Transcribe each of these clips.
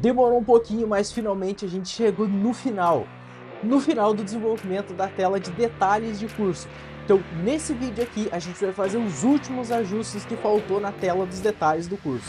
Demorou um pouquinho, mas finalmente a gente chegou no final. No final do desenvolvimento da tela de detalhes de curso. Então, nesse vídeo aqui, a gente vai fazer os últimos ajustes que faltou na tela dos detalhes do curso.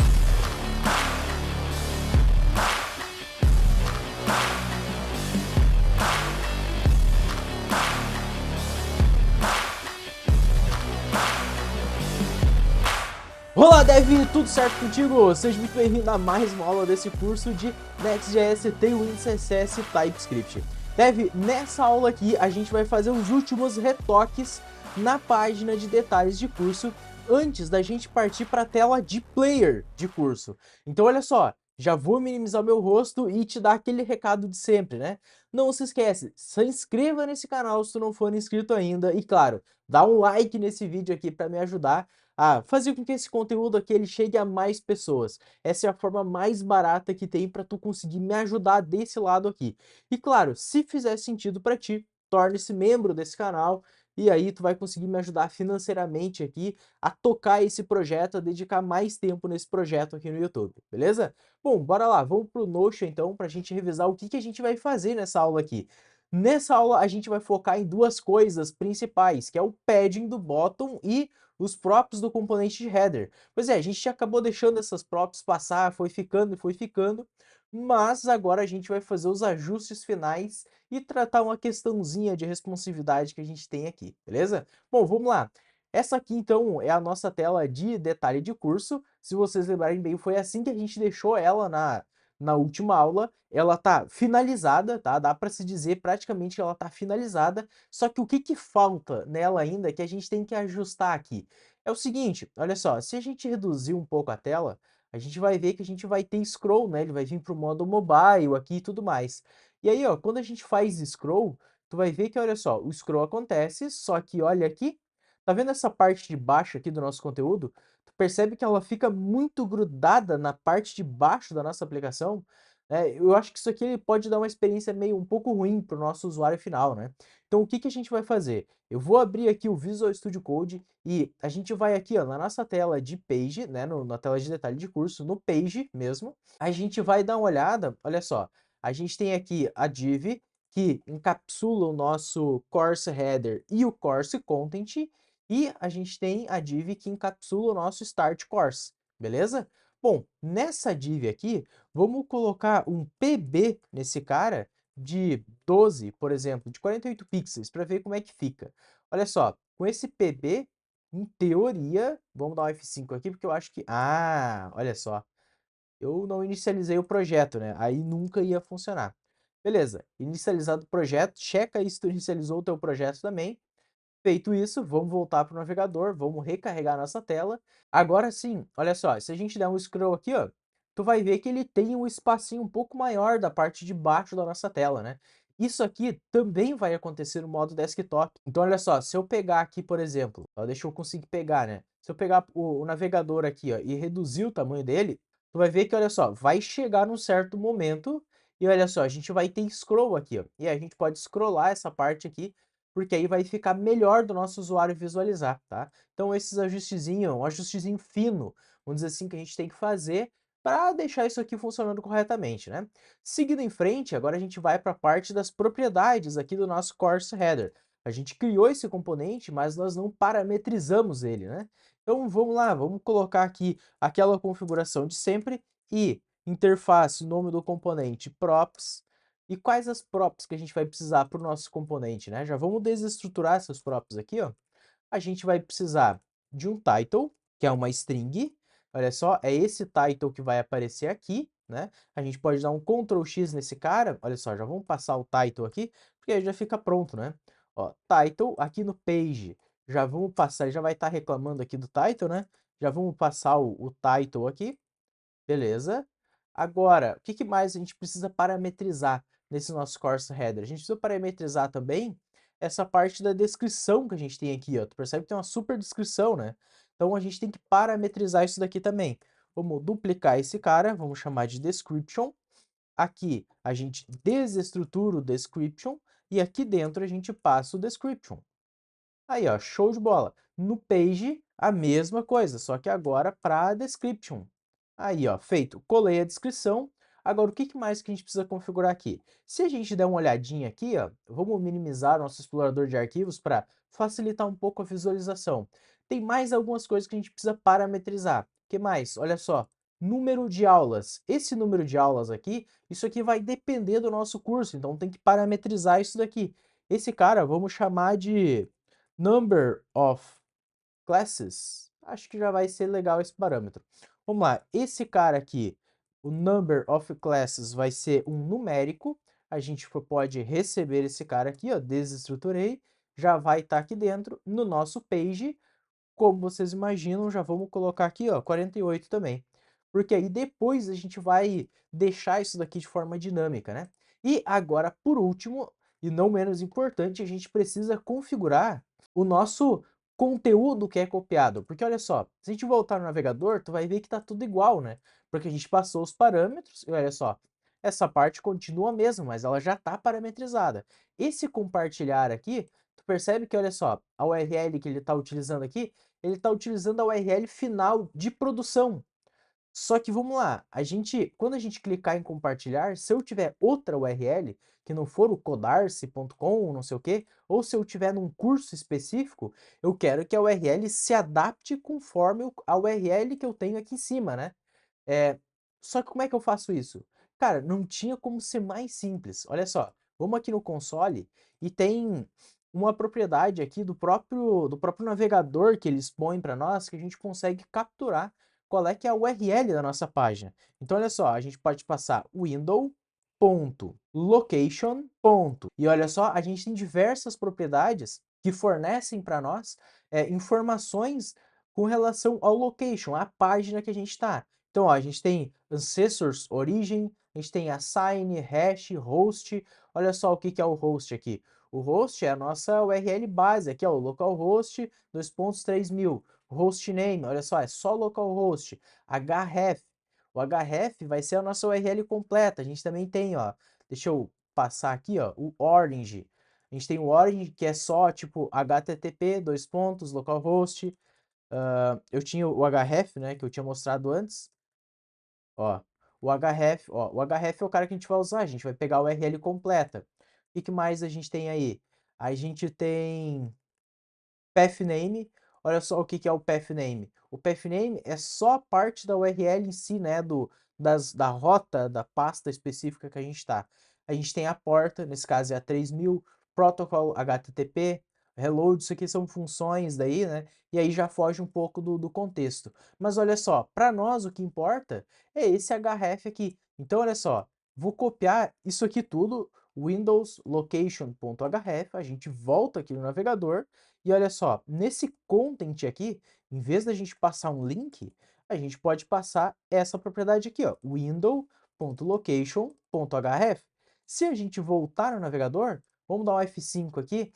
Olá Dev, tudo certo contigo? Seja muito bem-vindo a mais uma aula desse curso de Next.js, Tailwind CSS e TypeScript. Dev, nessa aula aqui a gente vai fazer os últimos retoques na página de detalhes de curso antes da gente partir para a tela de player de curso. Então olha só, já vou minimizar meu rosto e te dar aquele recado de sempre, né? Não se esquece, se inscreva nesse canal se tu não for inscrito ainda e claro, dá um like nesse vídeo aqui para me ajudar fazer com que esse conteúdo aqui ele chegue a mais pessoas. Essa é a forma mais barata que tem para tu conseguir me ajudar desse lado aqui. E claro, se fizer sentido para ti, torne-se membro desse canal e aí tu vai conseguir me ajudar financeiramente aqui a tocar esse projeto, a dedicar mais tempo nesse projeto aqui no YouTube, beleza? Bom, bora lá, vamos pro Notion então para a gente revisar o que a gente vai fazer nessa aula aqui. Nessa aula a gente vai focar em duas coisas principais, que é o padding do bottom e os props do componente de header. Pois é, a gente acabou deixando essas props passar, foi ficando, mas agora a gente vai fazer os ajustes finais e tratar uma questãozinha de responsividade que a gente tem aqui, beleza? Bom, vamos lá. Essa aqui, então, é a nossa tela de detalhe de curso. Se vocês lembrarem bem, foi assim que a gente deixou ela na última aula. Ela tá finalizada, tá? Dá para se dizer praticamente que ela tá finalizada. Só que o que falta nela ainda que a gente tem que ajustar aqui? É o seguinte, olha só, se a gente reduzir um pouco a tela, a gente vai ver que a gente vai ter scroll, né? Ele vai vir para o modo mobile aqui e tudo mais. E aí, ó, quando a gente faz scroll, tu vai ver que, olha só, o scroll acontece, só que olha aqui, tá vendo essa parte de baixo aqui do nosso conteúdo? Tu percebe que ela fica muito grudada na parte de baixo da nossa aplicação? Eu acho que isso aqui pode dar uma experiência meio um pouco ruim para o nosso usuário final, né? Então, o que a gente vai fazer? Eu vou abrir aqui o Visual Studio Code e a gente vai aqui, ó, na nossa tela de Page, né, na tela de detalhe de curso, no Page mesmo, a gente vai dar uma olhada, olha só, a gente tem aqui a div que encapsula o nosso course header e o course content, e a gente tem a div que encapsula o nosso start course, beleza? Bom, nessa div aqui, vamos colocar um PB nesse cara de 12, por exemplo, de 48 pixels, para ver como é que fica. Olha só, com esse PB, em teoria, vamos dar um F5 aqui, porque eu acho que... olha só, eu não inicializei o projeto, né? Aí nunca ia funcionar. Beleza, inicializado o projeto, checa aí se tu inicializou o teu projeto também. Feito isso, vamos voltar para o navegador, vamos recarregar nossa tela. Agora sim, olha só, se a gente der um scroll aqui, ó, tu vai ver que ele tem um espacinho um pouco maior da parte de baixo da nossa tela, né? Isso aqui também vai acontecer no modo desktop. Então, olha só, se eu pegar aqui, por exemplo, ó, deixa eu conseguir pegar, né? Se eu pegar o navegador aqui, ó, e reduzir o tamanho dele, tu vai ver que, olha só, vai chegar num certo momento e olha só, a gente vai ter scroll aqui, ó. E a gente pode scrollar essa parte aqui porque aí vai ficar melhor do nosso usuário visualizar, tá? Então esses ajustezinhos, um ajustezinho fino, vamos dizer assim, que a gente tem que fazer para deixar isso aqui funcionando corretamente, né? Seguindo em frente, agora a gente vai para a parte das propriedades aqui do nosso course header. A gente criou esse componente, mas nós não parametrizamos ele, né? Então vamos lá, vamos colocar aqui aquela configuração de sempre e interface, nome do componente props, e quais as props que a gente vai precisar para o nosso componente, né? Já vamos desestruturar essas props aqui, ó. A gente vai precisar de um title, que é uma string. Olha só, é esse title que vai aparecer aqui, né? A gente pode dar um Ctrl X nesse cara. Olha só, já vamos passar o title aqui, porque aí já fica pronto, né? Ó, title aqui no page. Já vamos passar, já vai estar reclamando aqui do title, né? Já vamos passar o title aqui. Beleza. Agora, o que mais a gente precisa parametrizar nesse nosso course header? A gente precisa parametrizar também essa parte da descrição que a gente tem aqui, ó. Tu percebe que tem uma super descrição, né? Então a gente tem que parametrizar isso daqui também. Vamos duplicar esse cara, vamos chamar de description. Aqui a gente desestrutura o description e aqui dentro a gente passa o description. Aí, ó, show de bola. No page, a mesma coisa, só que agora para description. Aí, ó, feito. Colei a descrição. Agora, o que mais que a gente precisa configurar aqui? Se a gente der uma olhadinha aqui, ó, vamos minimizar nosso explorador de arquivos para facilitar um pouco a visualização. Tem mais algumas coisas que a gente precisa parametrizar. O que mais? Olha só, número de aulas. Esse número de aulas aqui, isso aqui vai depender do nosso curso, então tem que parametrizar isso daqui. Esse cara, vamos chamar de number of classes. Acho que já vai ser legal esse parâmetro. Vamos lá, esse cara aqui, o number of classes vai ser um numérico. A gente pode receber esse cara aqui, ó, desestruturei, já vai estar aqui dentro no nosso page. Como vocês imaginam, já vamos colocar aqui, ó, 48 também. Porque aí depois a gente vai deixar isso daqui de forma dinâmica, né? E agora, por último, e não menos importante, a gente precisa configurar o nosso conteúdo que é copiado. Porque olha só, se a gente voltar no navegador, tu vai ver que tá tudo igual, né? Porque a gente passou os parâmetros e olha só, essa parte continua a mesma, mas ela já está parametrizada. Esse compartilhar aqui, tu percebe que, olha só, a URL que ele está utilizando aqui, ele está utilizando a URL final de produção. Só que vamos lá, quando a gente clicar em compartilhar, se eu tiver outra URL, que não for o codarse.com, não sei o quê, ou se eu tiver num curso específico, eu quero que a URL se adapte conforme a URL que eu tenho aqui em cima, né? É, só que como é que eu faço isso? Cara, não tinha como ser mais simples. Olha só, vamos aqui no console e tem uma propriedade aqui do próprio navegador que eles põem para nós que a gente consegue capturar qual é que é a URL da nossa página. Então, olha só, a gente pode passar window.location. E olha só, a gente tem diversas propriedades que fornecem para nós informações com relação ao location, à página que a gente está. Então, ó, a gente tem ancestors, origem, a gente tem assign, hash, host. Olha só o que é o host aqui. O host é a nossa URL base aqui, ó, o localhost 2.3000. Hostname, olha só, é só localhost. href. O href vai ser a nossa URL completa. A gente também tem, ó, deixa eu passar aqui, ó, o orange. A gente tem o orange que é só tipo http, dois pontos, localhost. Eu tinha o href, né, que eu tinha mostrado antes. Ó, o href é o cara que a gente vai usar, a gente vai pegar a URL completa. O que mais a gente tem aí? A gente tem pathname. Olha só o que é o pathname. O pathname é só parte da URL em si, né, da rota, da pasta específica que a gente está. A gente tem a porta, nesse caso é a 3000, protocol HTTP, reload, isso aqui são funções daí, né, e aí já foge um pouco do contexto. Mas olha só, para nós o que importa é esse href aqui. Então olha só, vou copiar isso aqui tudo, windows location.href, a gente volta aqui no navegador, e olha só, nesse content aqui, em vez da gente passar um link, a gente pode passar essa propriedade aqui, ó, window.location.href. Se a gente voltar no navegador, vamos dar um F5 aqui,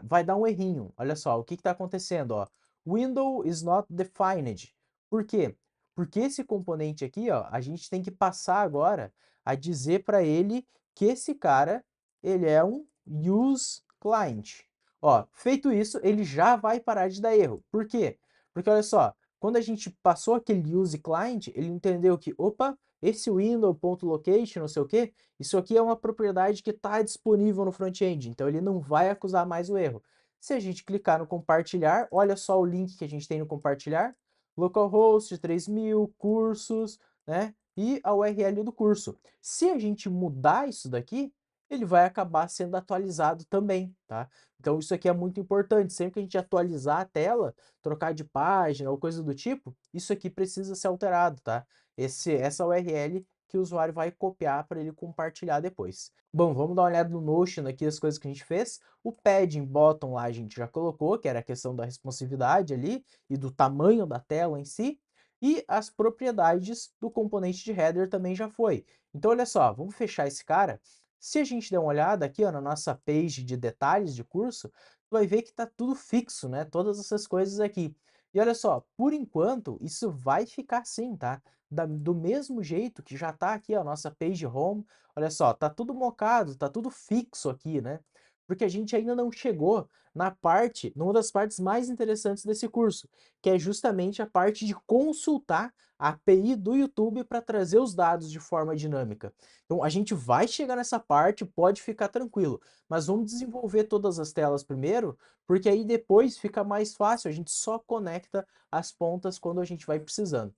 vai dar um errinho. Olha só, o que está acontecendo, ó? Window is not defined. Por quê? Porque esse componente aqui, ó, a gente tem que passar agora a dizer para ele que esse cara, ele é um use client. Ó, feito isso, ele já vai parar de dar erro. Por quê? Porque olha só, quando a gente passou aquele use client, ele entendeu que, opa, esse window.location, não sei o quê, isso aqui é uma propriedade que está disponível no front-end, então ele não vai acusar mais o erro. Se a gente clicar no compartilhar, olha só o link que a gente tem no compartilhar, localhost 3000, cursos, né? E a URL do curso. Se a gente mudar isso daqui, ele vai acabar sendo atualizado também, tá? Então isso aqui é muito importante, sempre que a gente atualizar a tela, trocar de página ou coisa do tipo, isso aqui precisa ser alterado, tá? Essa URL que o usuário vai copiar para ele compartilhar depois. Bom, vamos dar uma olhada no Notion aqui, as coisas que a gente fez. O padding bottom lá a gente já colocou, que era a questão da responsividade ali e do tamanho da tela em si. E as propriedades do componente de header também já foi. Então olha só, vamos fechar esse cara. Se a gente der uma olhada aqui, ó, na nossa page de detalhes de curso, vai ver que está tudo fixo, né? Todas essas coisas aqui. E olha só, por enquanto, isso vai ficar assim, tá? Do mesmo jeito que já está aqui a nossa page home. Olha só, tá tudo mocado, tá tudo fixo aqui, né? porque a gente ainda não chegou numa das partes mais interessantes desse curso, que é justamente a parte de consultar a API do YouTube para trazer os dados de forma dinâmica. Então a gente vai chegar nessa parte, pode ficar tranquilo, mas vamos desenvolver todas as telas primeiro, porque aí depois fica mais fácil, a gente só conecta as pontas quando a gente vai precisando.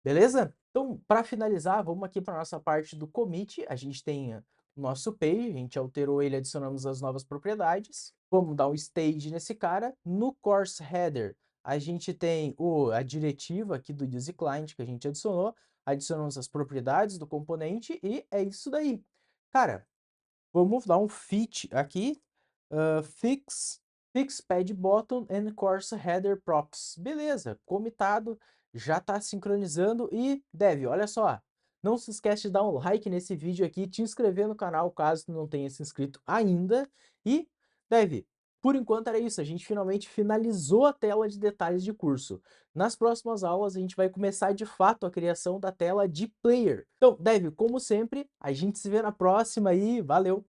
Beleza? Então, para finalizar, vamos aqui para a nossa parte do commit. A gente tem o nosso page, a gente alterou ele, adicionamos as novas propriedades. Vamos dar um stage nesse cara. No course header, a gente tem a diretiva aqui do use client que a gente adicionou. Adicionamos as propriedades do componente e é isso daí. Cara, vamos dar um fit aqui. Fix pad button and course header props. Beleza, comitado, já está sincronizando e Dev, olha só, não se esquece de dar um like nesse vídeo aqui, te inscrever no canal caso tu não tenha se inscrito ainda e Dev, por enquanto era isso, a gente finalmente finalizou a tela de detalhes de curso. Nas próximas aulas a gente vai começar de fato a criação da tela de player. Então, Dev, como sempre, a gente se vê na próxima e valeu!